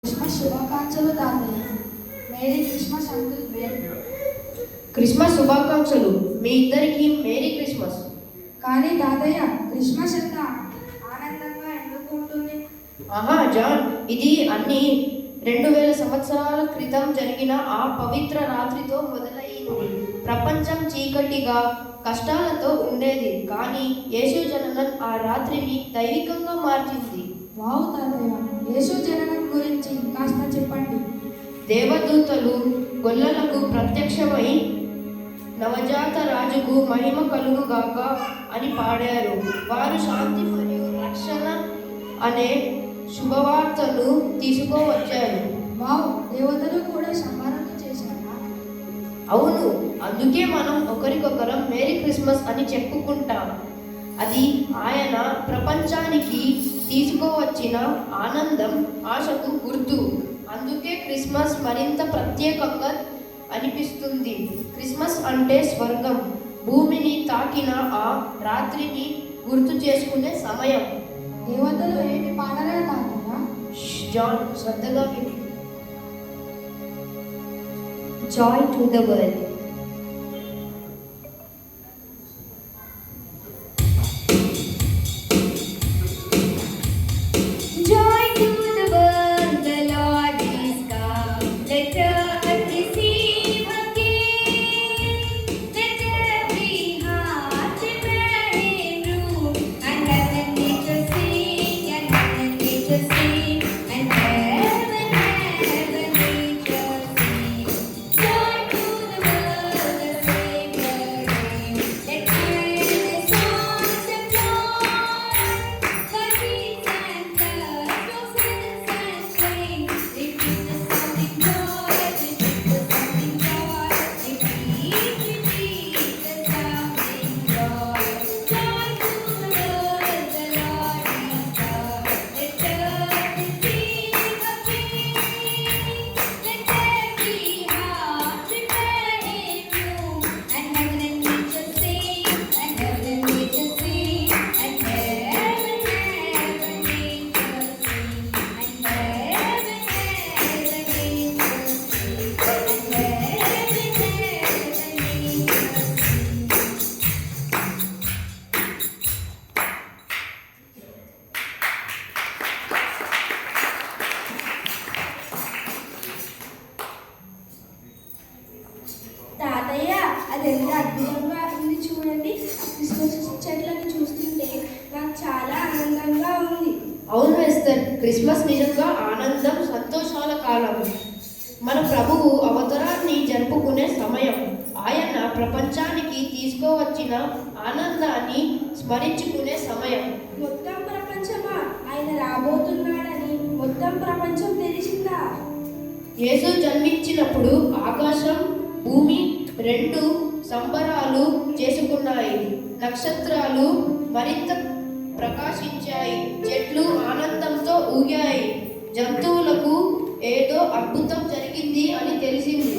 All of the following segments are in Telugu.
క్రిస్మస్ శుభాకాంక్షలు తాతయ్య. Merry Christmas uncle bear. Christmas శుభాకాంక్షలు మీ ఇద్దరికి. Merry Christmas. కానీ తాతయ్య, క్రిస్మస్ ఎంత ఆనందంగా ఎందుకు ఉంటుంది? ఆహా జాన్, ఇది అన్ని 2000 సంవత్సరాల క్రితం జరిగిన ఆ పవిత్ర రాత్రితో మొదలైంది. ప్రపంచం చీకటిగా కష్టాలతో ఉండేది, కానీ యేసు జననం ఆ రాత్రిని దైవికంగా మార్చింది. వావ్ తాతయ్య, యేసు జననం గురించి కాస్త చెప్పండి. దేవదూతలు గొల్లలకు ప్రత్యక్షమై నవజాత రాజుకు మహిమ కలుగుగాక అని పాడారు. వారు శాంతి మరియు రక్షణ అనే శుభవార్తను తీసుకువచ్చారు. వావ్, దేవతలు కూడా సంబరాలు చేశారా? అవును, అందుకే మనం ఒకరికొకరం మేరీ క్రిస్మస్ అని చెప్పుకుంటాం. అది ఆయన ప్రపంచానికి తీసుకువచ్చిన ఆనందం, ఆశకు గుర్తు. అందుకే క్రిస్మస్ మరింత ప్రత్యేకంగా అనిపిస్తుంది. క్రిస్మస్ అంటే స్వర్గం భూమిని తాకిన ఆ రాత్రిని గుర్తు చేసుకునే సమయం. దేవతలు ఏమి పాడరా తాతయ్య? జాన్, శ్రద్ధగా విను. Joy to the world. తాతయ్య, అది ఎంత అద్భుతంగా ఉంది చూడండి. క్రిస్మస్ చెట్లను చూస్తుంటే నాకు చాలా ఆనందంగా ఉంది. అవును ఎస్తర్, క్రిస్మస్ నిజంగా ఆనందం, సంతోషాల కాలం. మన ప్రభువు అవతారాన్ని జరుపుకునే సమయం. ఆయన ప్రపంచానికి తీసుకువచ్చిన ఆనందాన్ని స్మరించుకునే సమయం. మొత్తం ప్రపంచమా ఆయన రాబోతున్నాడని మొత్తం ప్రపంచం తెలిసిందా? యేసు జన్మించినప్పుడు ఆకాశం, భూమి రెండు సంబరాలు చేసుకున్నాయి. నక్షత్రాలు మరింత ప్రకాశించాయి. చెట్లు ఆనందంతో ఊగాయి. జంతువులకు ఏదో అద్భుతం జరిగింది అని తెలిసింది.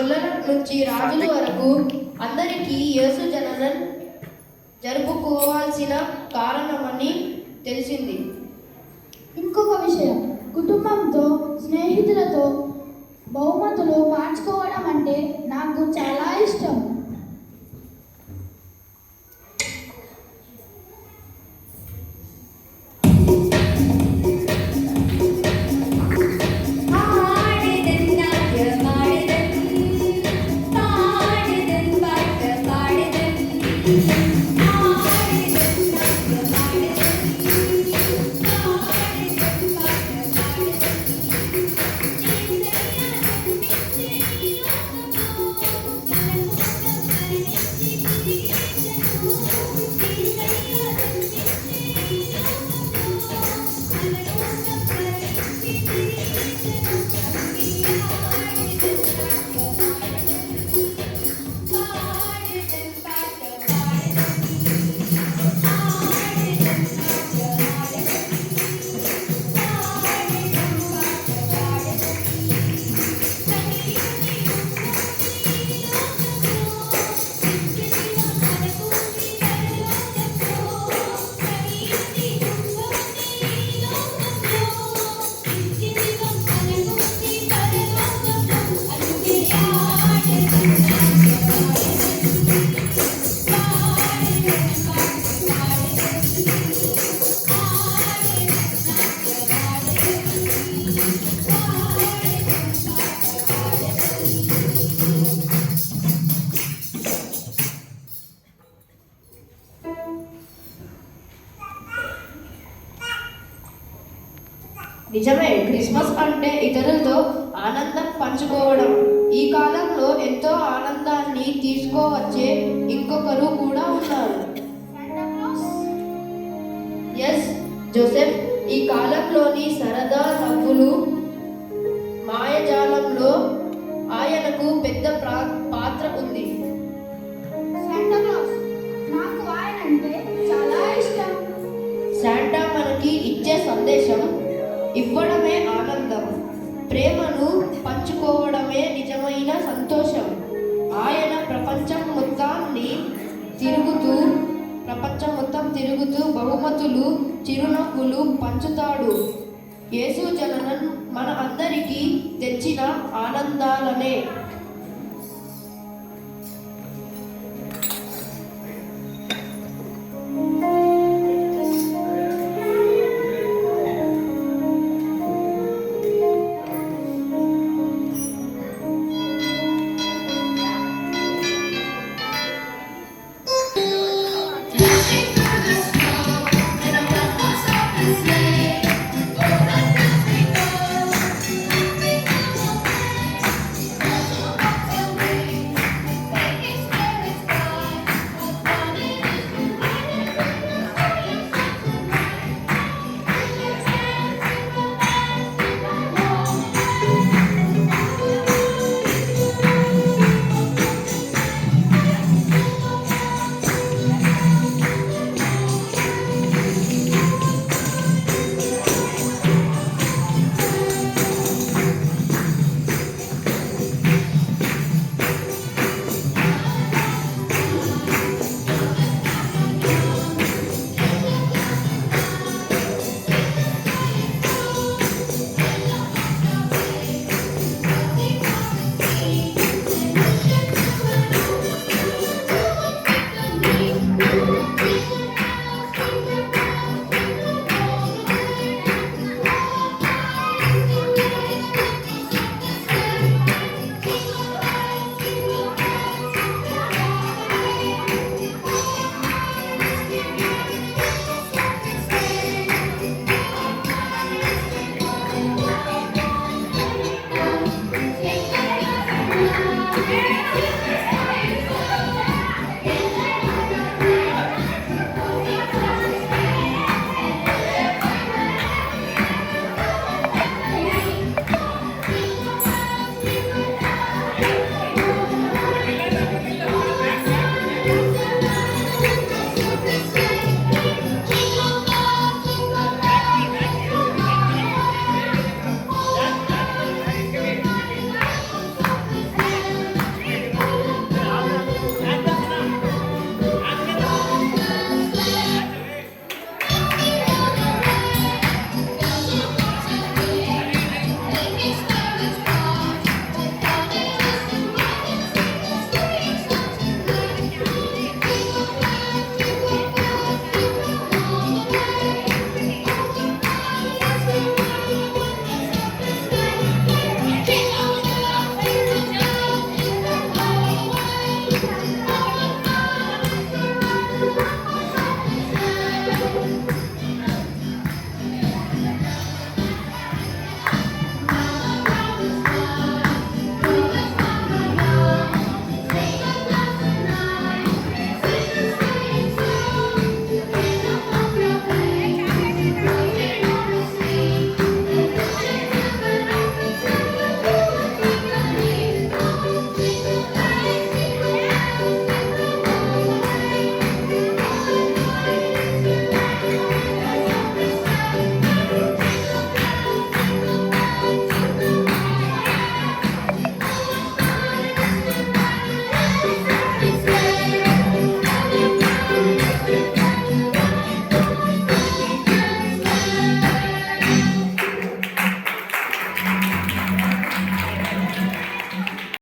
గొల్లల నుంచి రాజుల వరకు అందరికీ యేసు జననం జరుపుకోవాల్సిన కారణమని తెలిసింది. ఇంకొక విషయం, కుటుంబంతో స్నేహితులతో బహుమతులు మార్చుకోవడం అంటే నాకు చాలా ఇష్టం. నిజమే, క్రిస్మస్ అంటే ఇతరులతో ఆనందం పంచుకోవడం. ఈ కాలంలో ఎంతో ఆనందాన్ని తీసుకువచ్చే ఇంకొకరు కూడా ఉన్నారు. ఎస్ జోసెఫ్, ఈ కాలంలోని సరదా నవ్వులు మాయజాలంలో ఆయనకు పెద్ద పాత్ర ఉంది. నాకు ఆయన అంటే చాలా ఇష్టం. శాంటా మనకి ఇచ్చే సందేశం ఇవ్వడమే ఆనందం, ప్రేమను పంచుకోవడమే నిజమైన సంతోషం. ఆయన ప్రపంచం మొత్తం తిరుగుతూ బహుమతులు చిరునవ్వులు పంచుతాడు. యేసు జననం మన అందరికీ తెచ్చిన ఆనందాలనే.